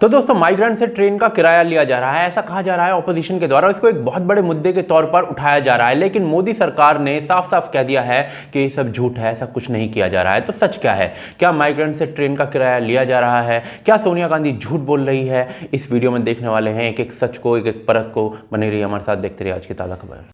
तो दोस्तों माइग्रेंट से ट्रेन का किराया लिया जा रहा है, ऐसा कहा जा रहा है ऑपोजिशन के द्वारा। इसको एक बहुत बड़े मुद्दे के तौर पर उठाया जा रहा है, लेकिन मोदी सरकार ने साफ साफ कह दिया है कि ये सब झूठ है, ऐसा कुछ नहीं किया जा रहा है। तो सच क्या है? क्या माइग्रेंट से ट्रेन का किराया लिया जा रहा है? क्या सोनिया गांधी झूठ बोल रही है? इस वीडियो में देखने वाले हैं एक एक सच को, एक एक परत को। बने रहिए हमारे साथ, देखते रहिए आज की ताज़ा खबर।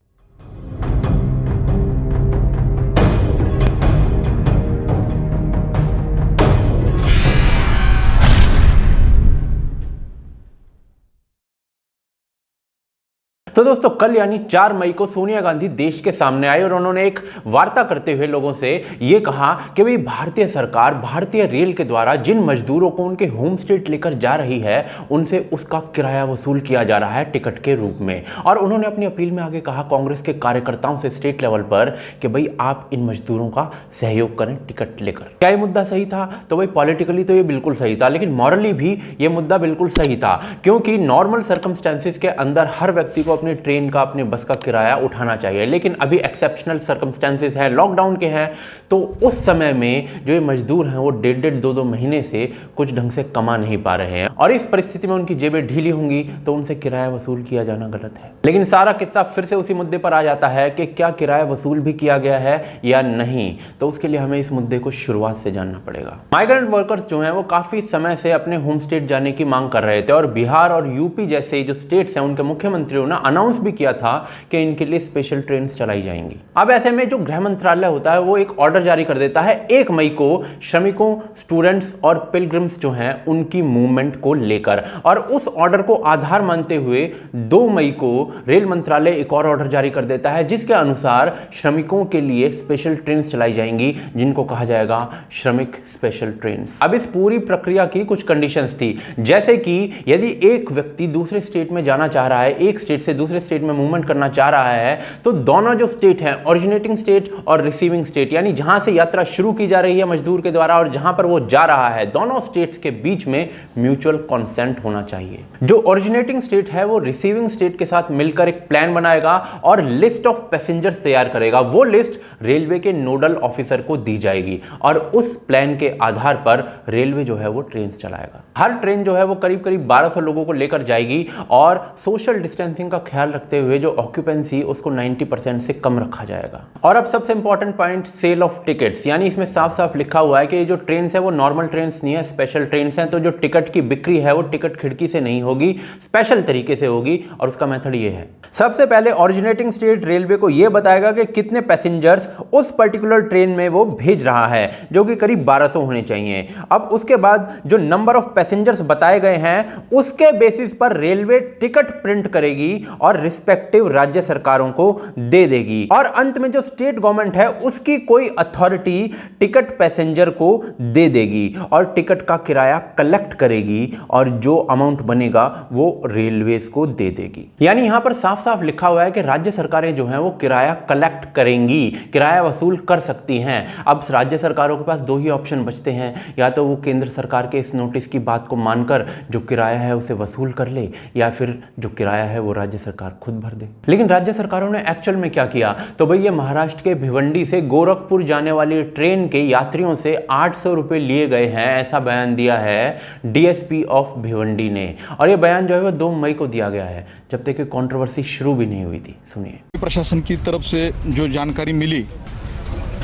तो दोस्तों कल यानी 4 मई को सोनिया गांधी देश के सामने आई और उन्होंने एक वार्ता करते हुए लोगों से यह कहा कि भाई भारतीय सरकार भारतीय रेल के द्वारा जिन मजदूरों को उनके होम स्टेट लेकर जा रही है उनसे उसका किराया वसूल किया जा रहा है टिकट के रूप में। और उन्होंने अपनी अपील में आगे कहा कांग्रेस के कार्यकर्ताओं से स्टेट लेवल पर कि भाई आप इन मजदूरों का सहयोग करें टिकट लेकर। क्या यह मुद्दा सही था? तो भाई पॉलिटिकली तो यह बिल्कुल सही था, लेकिन मॉरली भी यह मुद्दा बिल्कुल सही था, क्योंकि नॉर्मल सर्कमस्टेंसेस के अंदर हर व्यक्ति को अपने ट्रेन का अपने बस का किराया उठाना चाहिए। लेकिन अभी एक्सेप्शनल सर्कमस्टेंसेस हैं, लॉकडाउन के हैं, तो उस समय में जो ये मजदूर हैं वो 1.5-2 महीने से कुछ ढंग से कमा नहीं पा रहे हैं और इस परिस्थिति में उनकी जेबें ढीली होंगी तो उनसे किराया वसूल किया जाना गलत है। लेकिन सारा किस्सा फिर से उसी मुद्दे पर आ जाता है कि क्या किराया वसूल भी किया गया है या नहीं। तो उसके लिए हमें इस मुद्दे को शुरुआत से जानना पड़ेगा। माइग्रेंट वर्कर्स जो हैं वो काफी समय से अपने होम स्टेट जाने की मांग कर रहे थे और बिहार और यूपी जैसे जो स्टेट्स हैं उनके मुख्यमंत्रियों ने अनाउंस भी किया था कि इनके लिए स्पेशल ट्रेन चलाई जाएंगी। अब ऐसे में जो गृह मंत्रालय होता है वो एक ऑर्डर जारी कर देता है 1 मई को श्रमिकों, स्टूडेंट्स और पिलग्रिम्स जो हैं उनकी मूवमेंट को लेकर, और उस ऑर्डर को आधार मानते हुए 2 मई को रेल मंत्रालय एक और ऑर्डर जारी कर देता है जिसके अनुसार श्रमिकों के लिए स्पेशल ट्रेन चलाई जाएंगी जिनको कहा जाएगा श्रमिक स्पेशल ट्रेन। अब इस पूरी प्रक्रिया की कुछ कंडीशंस थी, जैसे कि यदि एक व्यक्ति दूसरे स्टेट में जाना चाह रहा है, एक स्टेट से दूसरे स्टेट में मूवमेंट करना चाह रहा है, तो दोनों जो स्टेट हैं, ओरिजिनेटिंग स्टेट और रिसीविंग स्टेट, यानी जहां से यात्रा शुरू की जा रही है मजदूर के द्वारा और जहां पर वो जा रहा है, दोनों स्टेट्स के बीच में म्यूचुअल कंसेंट होना चाहिए। जो ओरिजिनेटिंग स्टेट है वो रिसीविंग स्टेट के साथ मिलकर एक प्लान बनाएगा और लिस्ट ऑफ पैसेंजर्स तैयार करेगा। वो लिस्ट रेलवे के नोडल ऑफिसर को दी जाएगी और उस प्लान के आधार पर रेलवे जो है वो ट्रेन चलाएगा। हर ट्रेन जो है वो करीब करीब 1200 लोगों को लेकर जाएगी और सोशल डिस्टेंसिंग का ख्याल रखते हुए जो ऑक्यूपेंसी उसको 90% से कम रखा जाएगा। और अब सबसे important point, sale of tickets, यानी इसमें साफ साफ लिखा हुआ है कि जो ट्रेन है वो नॉर्मल ट्रेन नहीं है, स्पेशल ट्रेन हैं। तो जो टिकट की बिक्री है वो टिकट खिड़की से नहीं होगी, स्पेशल तरीके से होगी और उसका मेथड ये है। सबसे पहले ओरिजिनेटिंग स्टेट रेलवे को यह बताएगा कि कितने पैसेंजर्स उस पर्टिकुलर ट्रेन में वो भेज रहा है, जो कि करीब 1200 होने चाहिए। अब उसके बाद जो नंबर ऑफ पैसेंजर्स बताए गए हैं उसके बेसिस पर रेलवे टिकट प्रिंट करेगी और रिस्पेक्टिव राज्य सरकारों को दे देगी। और अंत में जो स्टेट गवर्नमेंट है उसकी कोई अथॉरिटी टिकट पैसेंजर को दे देगी और टिकट का किराया कलेक्ट करेगी और जो अमाउंट बनेगा वो रेलवेज को दे देगी। यानी यहां पर साफ साफ लिखा हुआ है कि राज्य सरकारें जो हैं वो किराया कलेक्ट करेंगी, किराया वसूल कर सकती हैं। अब राज्य सरकारों के पास 2 ही ऑप्शन बचते हैं, या तो वो केंद्र सरकार के इस नोटिस की बात को मानकर जो किराया है उसे वसूल कर ले, या फिर जो किराया है वो राज्य सरकार खुद भर दे। लेकिन राज्य सरकारों ने एक्चुअल में क्या किया? तो भाई ये महाराष्ट्र के भिवंडी से गोरखपुर जाने वाली ट्रेन के यात्रियों से 800 रुपए लिए गए हैं, ऐसा बयान दिया है डीएसपी ऑफ भिवंडी ने। और ये बयान जो है वो 2 मई को दिया गया है, जब तक कि कंट्रोवर्सी शुरू भी नहीं हुई थी। सुनिए। प्रशासन की तरफ से जो जानकारी मिली,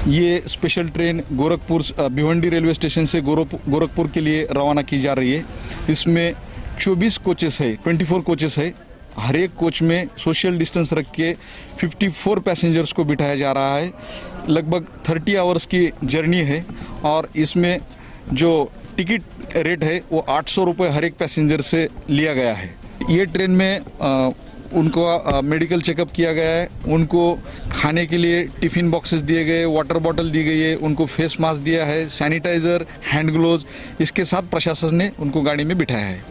ये special train Gorakhpur Bhiwandi railway station से गोरखपुर के लिए रवाना की जा रही है। इसमें 24 कोचेस है, 24 कोचेस है। हर एक कोच में सोशल डिस्टेंस रख के 54 पैसेंजर्स को बिठाया जा रहा है। लगभग 30 आवर्स की जर्नी है और इसमें जो टिकट रेट है वो 800 रुपये हर एक पैसेंजर से लिया गया है। ये ट्रेन में उनको मेडिकल चेकअप किया गया है, उनको खाने के लिए टिफ़िन बॉक्सेस दिए गए, वाटर बॉटल दी गई है, उनको फेस मास्क दिया है, सैनिटाइज़र, हैंड ग्लोव्स, इसके साथ प्रशासन ने उनको गाड़ी में बिठाया है।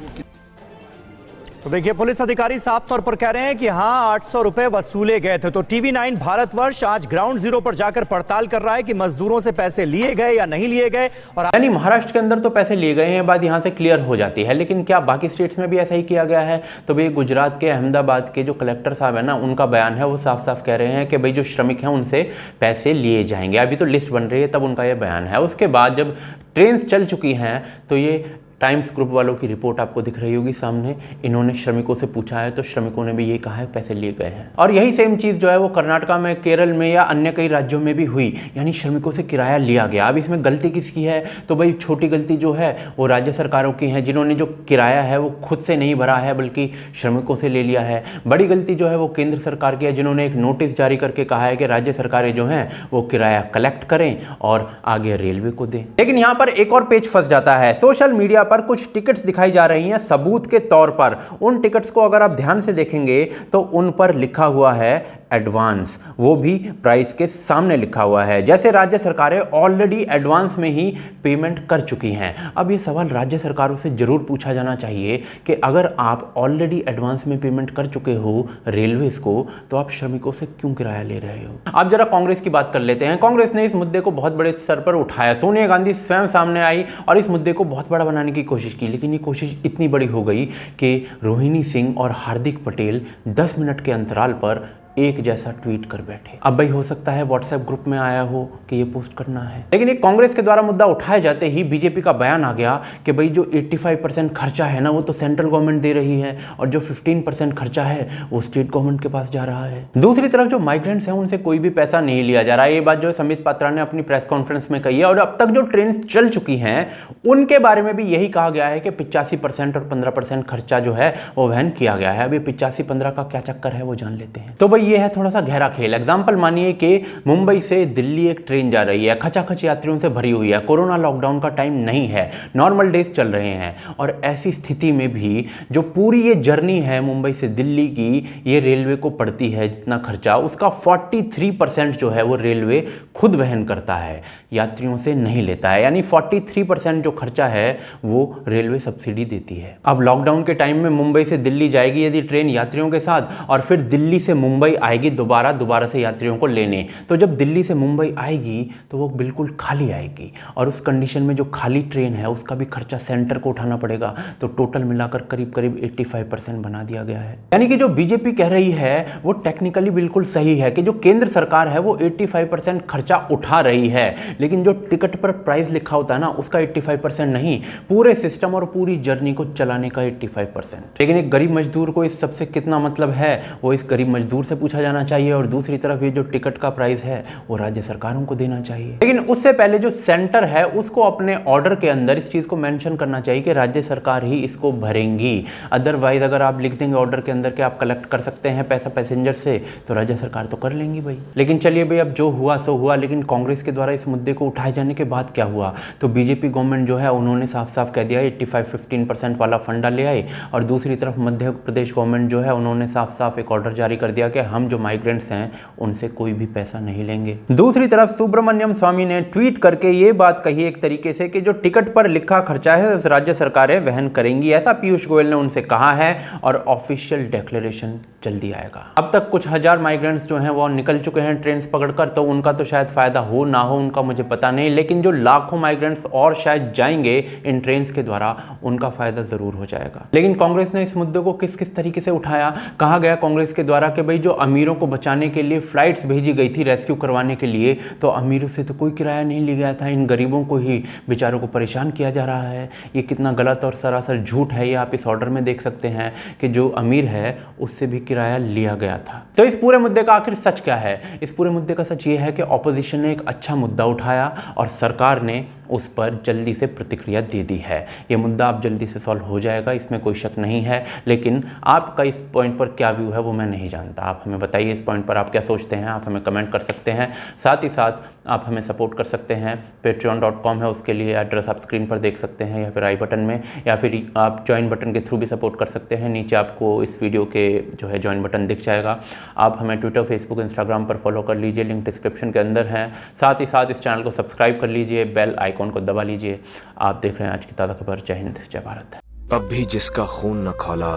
तो देखिए पुलिस अधिकारी साफ तौर पर कह रहे हैं कि हाँ 800 रुपए वसूले गए थे। तो टीवी9 भारतवर्ष आज ग्राउंड जीरो पर जाकर पड़ताल कर रहा है कि मजदूरों से पैसे लिए गए या नहीं लिए गए। और यानी महाराष्ट्र के अंदर तो पैसे लिए गए हैं, बात यहां से क्लियर हो जाती है, लेकिन क्या बाकी स्टेट्स में भी ऐसा ही किया गया है? तो भाई गुजरात के अहमदाबाद के जो कलेक्टर साहब है ना, उनका बयान है, वो साफ साफ कह रहे हैं कि भाई जो श्रमिक हैं उनसे पैसे लिए जाएंगे। अभी तो लिस्ट बन रही है तब उनका ये बयान है। उसके बाद जब ट्रेन चल चुकी हैं तो ये टाइम्स ग्रुप वालों की रिपोर्ट आपको दिख रही होगी सामने। इन्होंने श्रमिकों से पूछा है तो श्रमिकों ने भी ये कहा है पैसे लिए गए हैं। और यही सेम चीज़ जो है वो कर्नाटका में, केरल में या अन्य कई राज्यों में भी हुई, यानी श्रमिकों से किराया लिया गया। अब इसमें गलती किसकी है? तो भाई छोटी गलती जो है वो राज्य सरकारों की है, जिन्होंने जो किराया है वो खुद से नहीं भरा है बल्कि श्रमिकों से ले लिया है। बड़ी गलती जो है वो केंद्र सरकार की है, जिन्होंने एक नोटिस जारी करके कहा है कि राज्य सरकारें जो हैं वो किराया कलेक्ट करें और आगे रेलवे को दें। लेकिन यहां पर एक और पेच फंस जाता है। सोशल मीडिया पर कुछ टिकट्स दिखाई जा रही हैं सबूत के तौर पर। उन टिकट्स को अगर आप ध्यान से देखेंगे तो उन पर लिखा हुआ है एडवांस, वो भी प्राइस के सामने लिखा हुआ है, जैसे राज्य सरकारें ऑलरेडी एडवांस में ही पेमेंट कर चुकी हैं। अब ये सवाल राज्य सरकारों से जरूर पूछा जाना चाहिए कि अगर आप ऑलरेडी एडवांस में पेमेंट कर चुके हो रेलवेज को, तो आप श्रमिकों से क्यों किराया ले रहे हो? अब जरा कांग्रेस की बात कर लेते हैं। कांग्रेस ने इस मुद्दे को बहुत बड़े स्तर पर उठाया। सोनिया गांधी स्वयं सामने आई और इस मुद्दे को बहुत बड़ा बनाने की कोशिश की, लेकिन ये कोशिश इतनी बड़ी हो गई कि रोहिणी सिंह और हार्दिक पटेल 10 मिनट के अंतराल पर एक जैसा ट्वीट कर बैठे। अब भाई हो सकता है व्हाट्सएप ग्रुप में आया हो कि ये पोस्ट करना है, लेकिन एक कांग्रेस के द्वारा मुद्दा उठाए जाते ही बीजेपी का बयान आ गया कि भाई जो 85% खर्चा है ना वो तो सेंट्रल गवर्नमेंट दे रही है और जो 15% खर्चा है वो स्टेट गवर्नमेंट के पास जा रहा है। दूसरी तरफ जो माइग्रेंट्स हैं उनसे कोई भी पैसा नहीं लिया जा रहा है। ये बात जो है संबित पात्रा ने अपनी प्रेस कॉन्फ्रेंस में कही है। और अब तक जो ट्रेन चल चुकी हैं उनके बारे में भी यही कहा गया है कि 85% और 15% खर्चा जो है वो वहन किया गया है। अभी 85-15 का क्या चक्कर है वो जान लेते हैं। तो भाई ये है थोड़ा सा गहरा खेल। एग्जाम्पल मानिए कि मुंबई से दिल्ली एक ट्रेन जा रही है, खचाखच यात्रियों से भरी हुई है, कोरोना लॉकडाउन का टाइम नहीं है, नॉर्मल डेज चल रहे हैं, और ऐसी स्थिति में भी जो पूरी ये जर्नी है मुंबई से दिल्ली की, ये रेलवे को पड़ती है जितना खर्चा, उसका 43% जो है वो रेलवे खुद वहन करता है, यात्रियों से नहीं लेता है। यानी 43% जो खर्चा है वो रेलवे सब्सिडी देती है। अब लॉकडाउन के टाइम में मुंबई से दिल्ली जाएगी यदि ट्रेन यात्रियों के साथ, और फिर दिल्ली से मुंबई आएगी दोबारा से यात्रियों को लेने, तो जब दिल्ली से मुंबई आएगी तो वो बिल्कुल खाली आएगी, और उस कंडीशन में जो खाली ट्रेन है उसका भी खर्चा सेंटर को उठाना पड़ेगा। तो टोटल मिलाकर करीब 85% बना दिया गया है। यानी कि जो बीजेपी कह रही है वो टेक्निकली बिल्कुल सही है कि जो केंद्र सरकार है वो 85% खर्चा उठा रही है, लेकिन जो टिकट पर प्राइस लिखा होता है ना उसका 85% नहीं, पूरे सिस्टम और पूरी जर्नी को चलाने का 85%। लेकिन एक गरीब मजदूर को इस सबसे कितना मतलब है वो इस गरीब मजदूर से पूछा जाना चाहिए, और दूसरी तरफ ये जो टिकट का प्राइस है वो राज्य सरकारों को देना चाहिए। लेकिन उससे पहले जो सेंटर है उसको अपने ऑर्डर के अंदर इस चीज को मेंशन करना चाहिए कि राज्य सरकार ही इसको भरेंगी। अदरवाइज अगर आप लिख देंगे ऑर्डर के अंदर कि आप कलेक्ट कर सकते हैं पैसा पैसेंजर से, तो राज्य सरकार तो कर लेंगी भाई। लेकिन चलिए भाई, अब जो हुआ सो हुआ। लेकिन कांग्रेस के द्वारा इस मुद्दे को उठाए जाने के बाद क्या हुआ, तो बीजेपी गवर्नमेंट जो है उन्होंने साफ साफ कह दिया 85-15% वाला फंडा ले आए, और दूसरी तरफ मध्य प्रदेश गवर्नमेंट जो है उन्होंने साफ साफ एक ऑर्डर जारी कर दिया कि हम जो माइग्रेंट्स हैं उनसे कोई भी पैसा नहीं लेंगे। दूसरी तरफ सुब्रमण्यम स्वामी ने ट्वीट करके ये बात कही एक तरीके से कि जो टिकट पर लिखा खर्चा है उस राज्य सरकारें वहन करेंगी, ऐसा पीयूष गोयल ने उनसे कहा है, और ऑफिशियल डिक्लेरेशन जल्दी आएगा। अब तक कुछ हजार माइग्रेंट्स जो हैं वो निकल चुके हैं ट्रेन पकड़कर, तो उनका तो शायद फायदा हो ना हो उनका मुझे पता नहीं, लेकिन जो लाखों माइग्रेंट्स और शायद जाएंगे इन ट्रेन के द्वारा उनका फायदा जरूर हो जाएगा। लेकिन कांग्रेस ने इस मुद्दे को किस किस तरीके से उठाया। कहा गया कांग्रेस के द्वारा कि भाई जो अमीरों को बचाने के लिए फ्लाइट्स भेजी गई थी रेस्क्यू करवाने के लिए, तो अमीरों से तो कोई किराया नहीं लिया गया था, इन गरीबों को ही बेचारों को परेशान किया जा रहा है। ये कितना गलत और सरासर झूठ है, ये आप इस ऑर्डर में देख सकते हैं कि जो अमीर है उससे भी किराया लिया गया था। तो इस पूरे मुद्दे का आखिर सच क्या है? इस पूरे मुद्दे का सच ये है कि ऑपोजिशन ने एक अच्छा मुद्दा उठाया और सरकार ने उस पर जल्दी से प्रतिक्रिया दे दी है। ये मुद्दा अब जल्दी से सॉल्व हो जाएगा, इसमें कोई शक नहीं है। लेकिन आपका इस पॉइंट पर क्या व्यू है वो मैं नहीं जानता। आप हमें बताइए इस पॉइंट पर आप क्या सोचते हैं, आप हमें कमेंट कर सकते हैं। साथ ही साथ आप हमें सपोर्ट कर सकते हैं, patreon.com है, उसके लिए एड्रेस आप स्क्रीन पर देख सकते हैं, या फिर आई बटन में, या फिर आप ज्वाइन बटन के थ्रू भी सपोर्ट कर सकते हैं। नीचे आपको इस वीडियो के जो है ज्वाइन बटन दिख जाएगा। आप हमें ट्विटर, फेसबुक, इंस्टाग्राम पर फॉलो कर लीजिए, लिंक डिस्क्रिप्शन के अंदर है। साथ ही साथ इस चैनल को सब्सक्राइब कर लीजिए, बेल आइकॉन को दबा लीजिए। आप देख रहे हैं आज की ताज़ा खबर। जय हिंद, जय भारत। अब भी जिसका खून न खौला,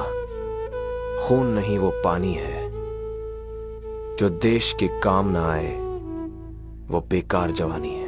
खून नहीं वो पानी है, जो देश के काम न आए वो बेकार जवानी है।